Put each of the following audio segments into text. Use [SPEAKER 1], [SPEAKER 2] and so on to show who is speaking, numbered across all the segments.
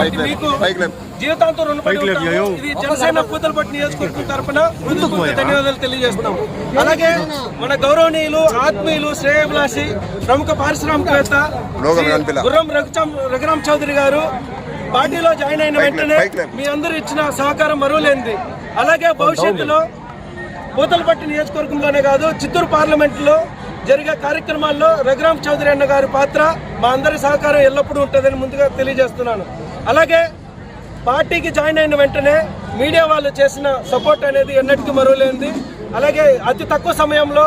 [SPEAKER 1] కాబట్టి మీకు జీవితాంతం రుణపడి ఉంటాము. ఇది జనసేన పూతలపట్టు నియోజకవర్గం తరఫున ధన్యవాదాలు తెలియజేస్తున్నాం. అలాగే మన గౌరవనీయులు ఆత్మీయులు శ్రేయభిలాషి ప్రముఖ పారిశ్రామికవేత్త గుర్రం రఘురామ్ చౌదరి గారు పార్టీలో జాయిన్ అయిన వెంటనే మీ అందరూ ఇచ్చిన సహకారం మరువలేనిది. అలాగే భవిష్యత్తులో పూతలపట్టు నియోజకవర్గంలోనే కాదు చిత్తూరు పార్లమెంట్లో జరిగే కార్యక్రమాల్లో రఘురామ్ చౌదరి అన్న గారి పాత్ర మా అందరి సహకారం ఎల్లప్పుడూ ఉంటుందని ముందుగా తెలియజేస్తున్నాను. అలాగే పార్టీకి జాయిన్ అయిన వెంటనే మీడియా వాళ్ళు చేసిన సపోర్ట్ అనేది ఎన్నటికీ మరువలేనిది. అలాగే అతి తక్కువ సమయంలో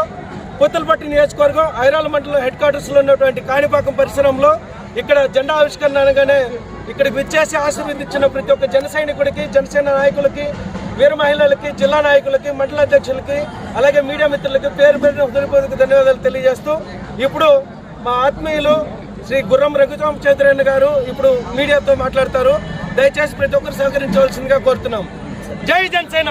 [SPEAKER 1] పూతలపట్టు నియోజకవర్గం ఐరాల మండలం హెడ్ క్వార్టర్స్లో ఉన్నటువంటి కాణిపాకం పరిసరంలో ఇక్కడ జెండా ఆవిష్కరణ అనగానే ఇక్కడికి విచ్చేసి ఆశీర్వదించిన ప్రతి ఒక్క జన సైనికుడికి, జనసేన నాయకులకి, వీర మహిళలకి, జిల్లా నాయకులకి, మండల అధ్యక్షులకి, అలాగే మీడియా మిత్రులకి పేరు పేరున హృదయపూర్వక ధన్యవాదాలు తెలియజేస్తూ ఇప్పుడు మా ఆత్మీయులు శ్రీ గుర్రం రఘురామ్ చౌదరి అన్న గారు ఇప్పుడు మీడియాతో మాట్లాడతారు. దయచేసి ప్రతి ఒక్కరు సహకరించవలసిందిగా కోరుతున్నాం. జై జనసేన.